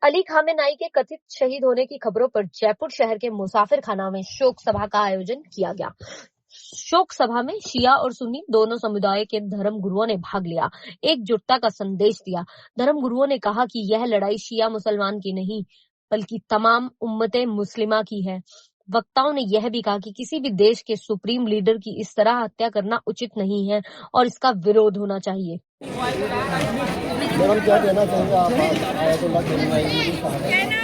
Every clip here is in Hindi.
अली खामेनाई के कथित शहीद होने की खबरों पर जयपुर शहर के मुसाफिर खाना में शोक सभा का आयोजन किया गया। शोक सभा में शिया और सुन्नी दोनों समुदाय के धर्म गुरुओं ने भाग लिया, एकजुटता का संदेश दिया। धर्म गुरुओं ने कहा कि यह लड़ाई शिया मुसलमान की नहीं, बल्कि तमाम उम्मते मुस्लिमा की है। वक्ताओं ने यह भी कहा कि किसी भी देश के सुप्रीम लीडर की इस तरह हत्या करना उचित नहीं है और इसका विरोध होना चाहिए। मैडम, क्या कहना चाहेंगे आप आयतुल्लाह खamenei की शहादत?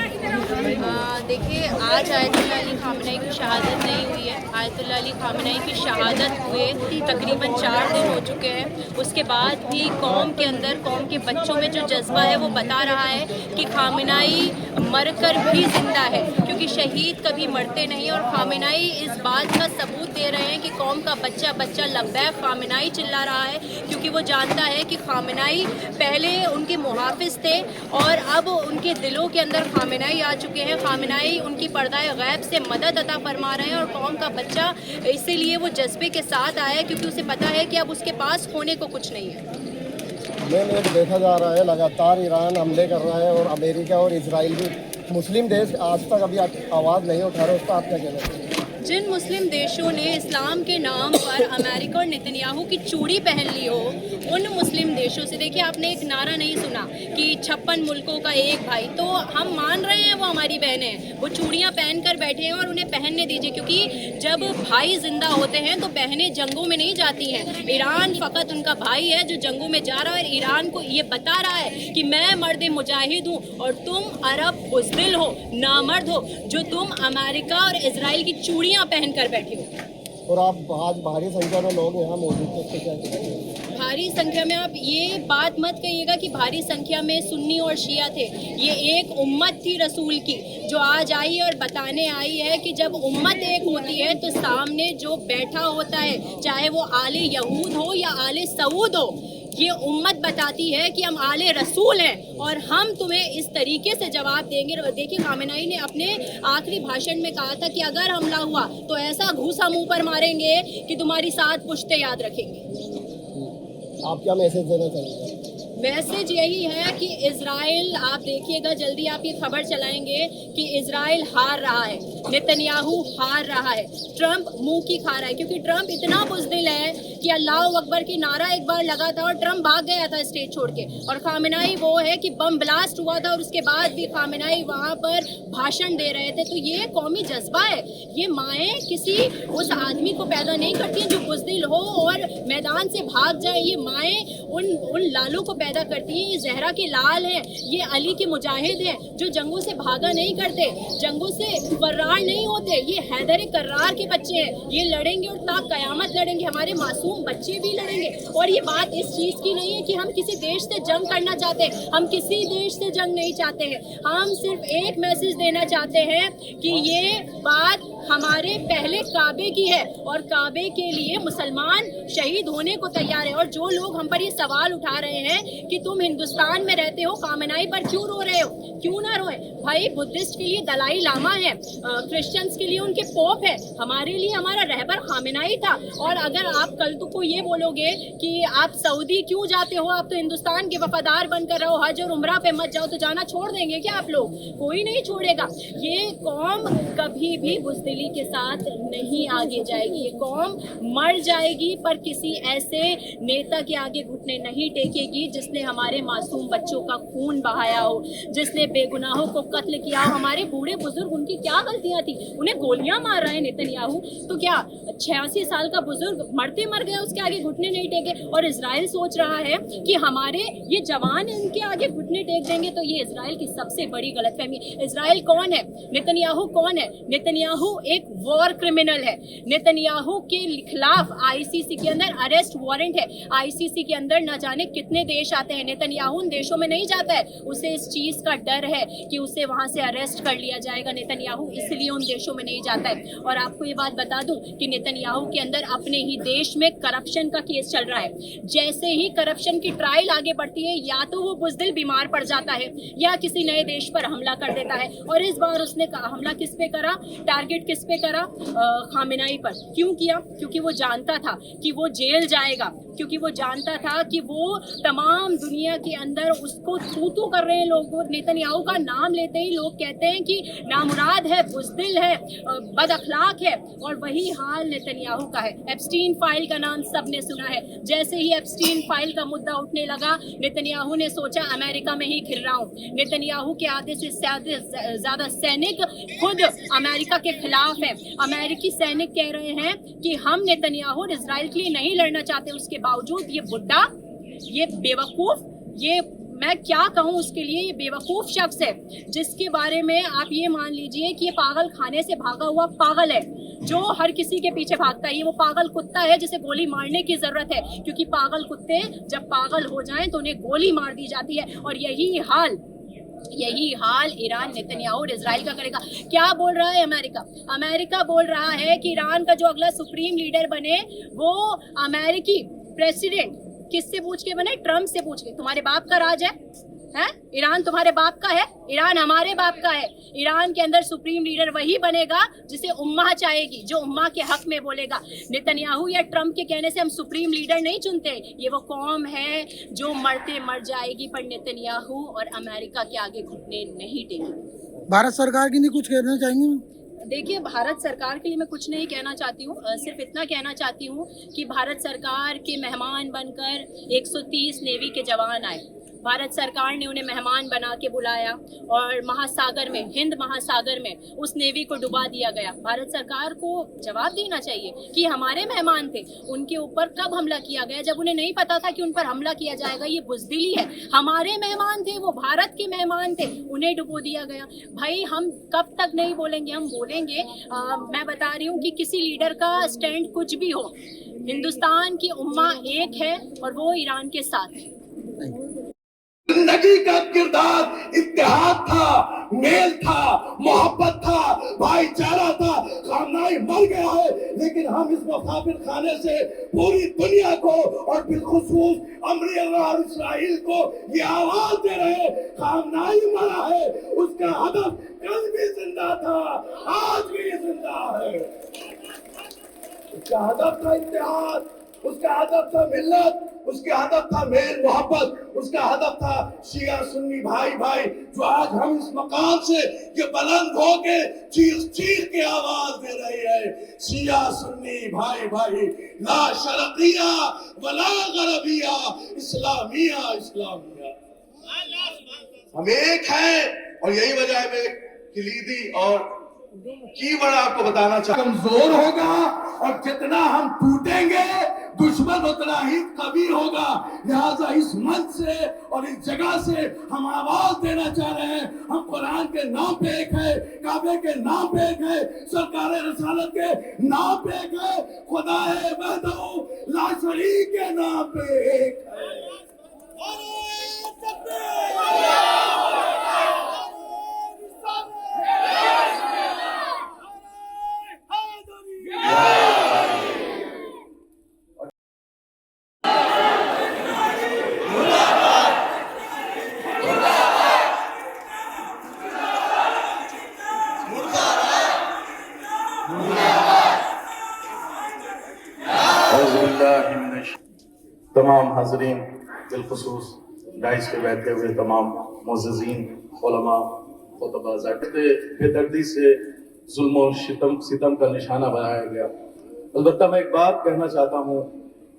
देखिए, आज आयतुल्लाह अली खामेनेई की शहादत नहीं हुई है। आयतुल्लाह अली खामेनेई की शहादत हुए तकरीबन 4 दिन हो चुके हैं। उसके बाद भी कौम के अंदर, कौम के बच्चों में जो जज्बा है वो बता रहा है कि खामेनेई मरकर भी जिंदा है, क्योंकि शहीद कभी मरते नहीं। और खामेनेई इस बात का सबूत दे रहे हैं कि कौम का बच्चा बच्चा लब्बैक खामेनेई चिल्ला रहा है, क्योंकि वो जानता है कि खामेनेई पहले उनके मुहाफिज थे और अब उनके दिलों के अंदर खामेनेई आ चुके हैं। खामेनेई उनकी पर्दाए गैब से मदद अता फरमा रहे हैं और कौम का बच्चा इसीलिए वो जज्बे के साथ आया, क्योंकि उसे पता है कि अब उसके पास खोने को कुछ नहीं है। मैंने देखा जा रहा है लगातार ईरान हमले कर रहा है और अमेरिका और इजराइल भी, मुस्लिम देश आज तक अभी आवाज़ नहीं उठा रहे, उसका आप क्या कहना चाहिए? जिन मुस्लिम देशों ने इस्लाम के नाम पर अमेरिका और नेतन्याहू की चूड़ी पहन ली हो, उन मुस्लिम देशों से, देखिए आपने एक नारा नहीं सुना कि 56 मुल्कों का एक भाई, तो हम मान रहे हैं वो हमारी बहनें हैं, वो चूड़ियाँ पहन कर बैठे हैं और उन्हें पहनने दीजिए, क्योंकि जब भाई जिंदा होते हैं तो बहनें जंगों में नहीं जाती हैं। ईरान फ़कत उनका भाई है जो जंगों में जा रहा है। ईरान को ये बता रहा है कि मैं मर्द मुजाहिद हूँ और तुम अरब बुज़दिल हो, नामर्द हो, जो तुम अमेरिका और इजराइल की चूड़ियाँ पहनकर बैठे हो। और आप आज भारी संख्या में लोग यहाँ मौजूद थे, तो क्या कहेंगे? भारी संख्या में आप ये बात मत कहिएगा कि भारी संख्या में सुन्नी और शिया थे। ये एक उम्मत थी रसूल की, जो आज आई और बताने आई है कि जब उम्मत एक होती है तो सामने जो बैठा होता है, चाहे वो आले यहूद हो या आले सऊद हो, ये उम्मत बताती है कि हम आले रसूल हैं और हम तुम्हें इस तरीके से जवाब देंगे। देखिए, खामेनेई ने अपने आखिरी भाषण में कहा था कि अगर हमला हुआ तो ऐसा घूसा मुंह पर मारेंगे कि तुम्हारी 7 पुश्तें याद रखेंगे। आप क्या मैसेज देना चाहेंगे? मैसेज यही है कि इजराइल, आप देखिएगा जल्दी आप ये खबर चलाएंगे कि इजराइल हार रहा है, नेतन्याहू हार रहा है, ट्रंप मुंह की खा रहा है, क्योंकि ट्रंप इतना बुज़दिल है कि अल्लाह अकबर की नारा एक बार लगा था और ट्रंप भाग गया था स्टेज छोड़ के। और खामेनेई वो है कि बम ब्लास्ट हुआ था और उसके बाद भी खामेनेई वहाँ पर भाषण दे रहे थे। तो ये कौमी जज्बा है। ये माएँ किसी उस आदमी को पैदा नहीं करती हैं जो बुज़दिल हो और मैदान से भाग जाए। ये माएँ उन लालों को पैदा करती हैं। ये जहरा के लाल हैं, ये अली के मुजाहिद हैं जो जंगों से भागा नहीं करते, जंगों से फर्रार नहीं होते। ये हैदर कर्रार के बच्चे हैं, ये लड़ेंगे और ता कयामत लड़ेंगे। हमारे मासूम बच्चे भी लड़ेंगे। और ये बात इस चीज़ की नहीं है कि हम किसी देश से जंग करना चाहते हैं, हम किसी देश से जंग नहीं चाहते हैं। हम सिर्फ एक मैसेज देना चाहते हैं कि ये बात हमारे पहले काबे की है और काबे के लिए मुसलमान शहीद होने को तैयार है। और जो लोग हम पर ये सवाल उठा रहे हैं कि तुम हिंदुस्तान में रहते हो, खामेनेई पर क्यों रो रहे हो, क्यों ना रोए भाई। बुद्धिस्ट के लिए दलाई लामा है, क्रिश्चियंस के लिए उनके पोप है, हमारे लिए हमारा रहबर खामेनेई था। और अगर आप कल को ये बोलोगे कि आप सऊदी क्यों जाते हो, आप तो हिंदुस्तान के वफादार बनकर रहो, हज और उम्रा पे मत जाओ, तो जाना छोड़ देंगे क्या आप लोग? कोई नहीं छोड़ेगा। ये कौम कभी भी बुज़दिली के साथ नहीं आगे जाएगी। ये कौम मर जाएगी पर किसी ऐसे नेता के आगे घुटने नहीं टेकेगी जिसने हमारे मासूम बच्चों का खून बहाया हो, जिसने बेगुनाहों को कत्ल किया हो। हमारे बूढ़े बुजुर्ग, उनकी क्या गलतियां थी? उन्हें गोलियां मार रहे हैं नेतन्याहू, तो क्या 86 साल का बुजुर्ग मरते मर गया, उसके आगे घुटने नहीं टेके? और इजराइल सोच रहा है कि हमारे ये जवान इनके आगे घुटने टेक देंगे, तो ये इजराइल की सबसे बड़ी गलतफहमी। इजराइल कौन है? नेतन्याहू कौन है? नेतन्याहू एक वॉर क्रिमिनल है। नेतन्याहू के खिलाफ आईसीसी के अंदर अरेस्ट वारंट है। आईसीसी के अंदर न जाने कितने देश आते हैं, नेतन्याहू उन देशों में नहीं जाता है। उसे इस चीज का डर है कि उसे वहां से अरेस्ट कर लिया जाएगा। नेतन्याहू इसलिए इसलिए उन देशों में नहीं जाता है। और आपको ये बात बता दूं कि नेतन्याहू के अंदर अपने ही देश में करप्शन का केस चल रहा है। जैसे ही करप्शन की ट्रायल आगे बढ़ती है, या तो वो बुजदिल बीमार पड़ जाता है या किसी नए देश पर हमला कर देता है। और इस बार उसने हमला किस पे करा, टारगेट किस पे करा, खामेनेई पर। क्यों किया? क्योंकि वो जानता था कि वो जेल जाएगा, क्योंकि वो जानता था कि वो तमाम दुनिया के अंदर उसको थू कर रहे हैं लोग। नेतन्याहू का नाम लेते ही लोग कहते हैं कि नामुराद है, बुजदिल है, बद अखलाक है। और वही हाल नेतन्याहू का है। एप्स्टीन फाइल का नाम सबने सुना है। जैसे ही एप्स्टीन फाइल का मुद्दा उठने लगा, नेतन्याहू ने सोचा अमेरिका में ही घिर रहा हूँ। नेतन्याहू के आधे से ज्यादा सैनिक खुद अमेरिका के खिलाफ है। अमेरिकी सैनिक कह रहे हैं कि हम नेतन्याहू और इजराइल के लिए नहीं लड़ना चाहते। उसके बावजूद ये बुड्ढा, ये बेवकूफ, ये मैं क्या कहूँ उसके लिए, ये बेवकूफ शख्स है जिसके बारे में आप ये मान लीजिए कि ये पागल खाने से भागा हुआ पागल है जो हर किसी के पीछे भागता है। ये वो पागल कुत्ता है जिसे गोली मारने की जरूरत है, क्योंकि पागल कुत्ते जब पागल हो जाएं तो उन्हें गोली मार दी जाती है। और यही हाल ईरान, नेतन्याहू और इजराइल का करेगा। क्या बोल रहा है अमेरिका? अमेरिका बोल रहा है कि ईरान का जो अगला सुप्रीम लीडर बने वो अमेरिकी प्रेसिडेंट किससे पूछ के बने? ट्रम्प से पूछ के। तुम्हारे बाप का राज है? ईरान तुम्हारे बाप का है? ईरान हमारे बाप का है। ईरान के अंदर सुप्रीम लीडर वही बनेगा जिसे उम्मा चाहेगी, जो उम्मा के हक में बोलेगा। नेतन्याहू या ट्रम्प के कहने से हम सुप्रीम लीडर नहीं चुनते। ये वो कौम है जो मरते मर जाएगी, पर नेतन्याहू और अमेरिका के आगे घुटने नहीं टेकेगी। भारत सरकार के लिए कुछ कहना चाहेंगे? देखिए, भारत सरकार के लिए मैं कुछ नहीं कहना चाहती हूँ। सिर्फ इतना कहना चाहती हूँ कि भारत सरकार के मेहमान बनकर 130 नेवी के जवान आए। भारत सरकार ने उन्हें मेहमान बना के बुलाया और महासागर में, हिंद महासागर में उस नेवी को डुबा दिया गया। भारत सरकार को जवाब देना चाहिए कि हमारे मेहमान थे, उनके ऊपर कब हमला किया गया जब उन्हें नहीं पता था कि उन पर हमला किया जाएगा। ये बुजदिली है। हमारे मेहमान थे, वो भारत के मेहमान थे, उन्हें डुबो दिया गया। भाई हम कब तक नहीं बोलेंगे? हम बोलेंगे। मैं बता रही हूँ कि किसी लीडर का स्टैंड कुछ भी हो, हिंदुस्तान की उम्मा एक है और वो ईरान के साथ है। जिंदगी का किरदार इत्तेहाद था, मेल था, मोहब्बत था, भाईचारा था। खामनाई मर गया है, लेकिन हम इस मुसाफिर खाने से पूरी दुनिया को और बिलखुसूस अमेरिका और इस्राइल को ये आवाज दे रहे हैं, खामनाई मरा है। उसका हदफ कल भी जिंदा था, आज भी जिंदा है। उसका हदफ था इत्तेहाद, उसका हदफ था मिल्लत, उसका हदफ था मेल मोहब्बत, उसका हदफ था शिया सुन्नी भाई भाई। जो आज हम इस मकाम से ये बुलंद होके चीख चीख के आवाज दे रही है, शिया सुन्नी भाई भाई, ला शरकिया वला गरबिया, इस्लामिया इस्लामिया। हम एक हैं और यही वजह है मैं किलीदी और कीवर्ड आपको बताना चाहता हूं। कमजोर होगा और जितना हम टूटेंगे दुश्मन उतना ही कभी होगा। लिहाजा इस मंच से और इस जगह से हम आवाज देना चाह रहे हैं। हम कुरान के नाम पे एक है, काबे के नाम पे एक है, सरकार रसालत के नाम पे एक है, खुदा है वहदहू ला शरीक के नाम पे एक है। तमाम हाज़रीन, बिलखुसूस डाइस पे बैठे हुए तमाम मुअज़्ज़िज़ीन, उलमा, खुतबा, बेदर्दी से जुल्म और सितम का निशाना बनाया गया। अलबत्ता मैं एक बात कहना चाहता हूँ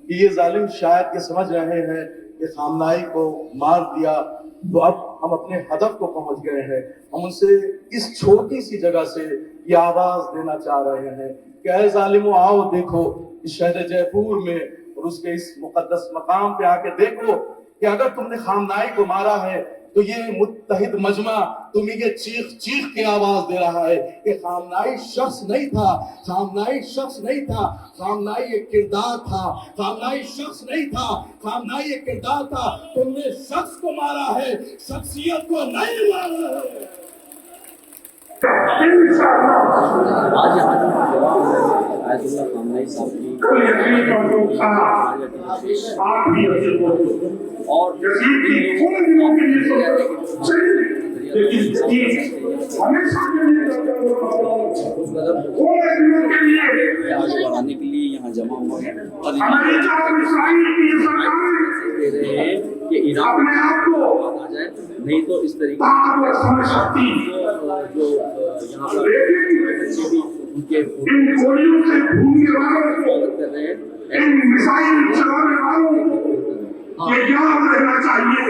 कि ये जालिम शायद ये समझ रहे हैं कि खामनाई को मार दिया तो अब हम अपने हदफ को पहुंच गए हैं। हम उनसे इस छोटी सी जगह से ये आवाज देना चाह रहे हैं कि ऐ जालिमो, आओ देखो इस शहर जयपुर में और उसके इस मुकद्दस मकाम पे आके देखो कि अगर तुमने खामनाई को मारा है तो ये मुत्तहिद मजमा तुम्हें ये चीख चीख के आवाज दे रहा है कि खामनाई शख्स नहीं था, खामनाई शख्स नहीं था, खामनाई एक किरदार था, खामनाई शख्स नहीं था, खामनाई एक किरदार था। तुमने शख्स को मारा है, शख्सियत को नहीं मारा है। इंशाअल्लाह आज यहाँ जो आयतुल्लाह खामनेई साहब की कल यजीद का लोग था आप भी यजीद हो और यजीद की थोड़े दिनों के लिए सही लेकिन यजीद हमेशा के लिए थोड़े दिनों के लिए आगे बढ़ाने के लिए यहाँ जमा हुआ है और अमेरिका और इस्राइल की सरकारें दे रहे हैं कि ईरान अपने आप को आ जाए, नहीं तो इस तरीके ताकतवर समझ सकती जो यहाँ पर लेकिन बच्चे भी उनके इन गोलियों से भूनने वालों को कर रहे हैं इन मिसाइल चलाने वालों को ये याद रहना चाहिए